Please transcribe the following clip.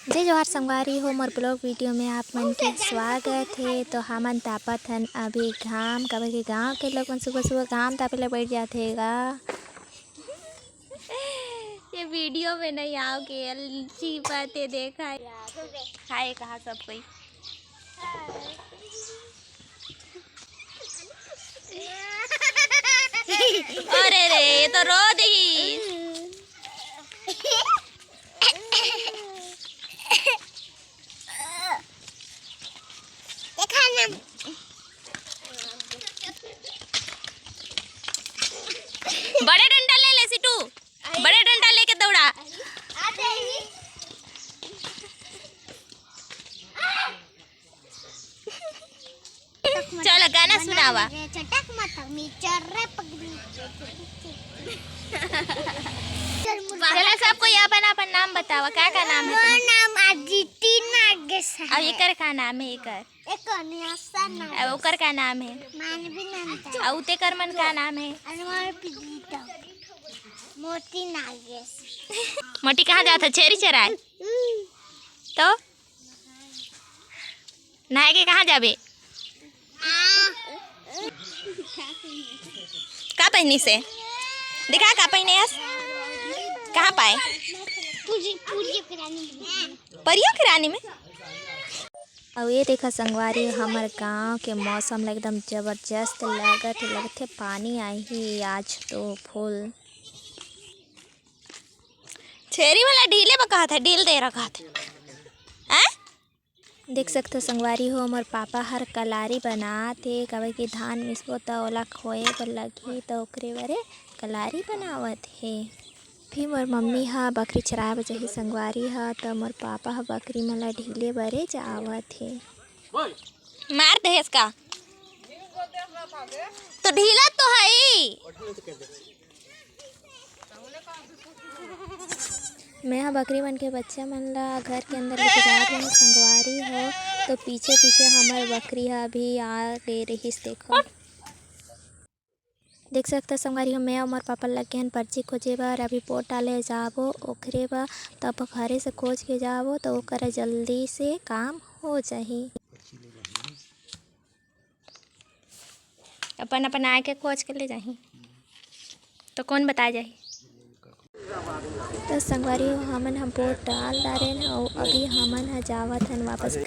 जय जोहार संगवारी हो मोर ब्लॉग वीडियो में आप मन के स्वागत है। तो हमन तापत हन अभी घाम काबर के गाँव के लोग मन सुबह सुबह घाम तापे ले बैठ जाते गा। ये वीडियो में नहीं आओगे अच्छी बातें देखा खाए कहा सब कोई। अरे रे ये तो रो दी। बड़े डंडा ले ले सिटू, बड़े डंडा लेके दौड़ा। चलो गाना सुनावा। चलो सबको अपन अपन नाम बतावा। क्या का नाम है? नाम अदिति नागेश है। और एकर का नाम है? एकर और ओकर का नाम है? और तेकर मन का नाम है? मोती नागेश। मोटी कहाँ जाता? चेरी चराए तो नहाए के कहाँ जाबे? का पहनी से दिखा का पहने कहाँ पाए? परियों की रानी में। और ये देखा संगवारी हमारे गांव के मौसम एकदम जबरदस्त लगते पानी आई ही आज तो फुल। छेरी वाला ढीले में कहा था, ढील दे रखा था। देख सकते हो संगवारी हो मोर पापा हर कलारी बनाते कभी कि धान मिसबो तो ओला खोए बर लगी तो ओकरे बरे कलारी बनावत है। फिर मोर मम्मी हा बकरी चराए बर जाही संगवारी हा तो मोर पापा हा बकरी मला ढीले बरे जावत है। मार देस का तो ढीला तो है ही। मैं हाँ बकरी मन के बच्चा मन ला घर के अंदर लेके जात हूँ संगवारी हो तो पीछे पीछे हमार बकरी हा भी आ गए रहीस। देखो देख सकते संगवारी हो मैं और मोर पापा लगे हन पर्ची खोजे बर। अभी रिपोर्ट डाले जाबो ओखरे बर तब घरे से खोज के जाबो तो ओकरा जल्दी से काम हो जाही। अपन अपन आके खोज के ले जाही तो कौन बता जाही। तो संगवारी हो हमन हम वोट डाल डारे और अभी हमन ह जावत हन वापस।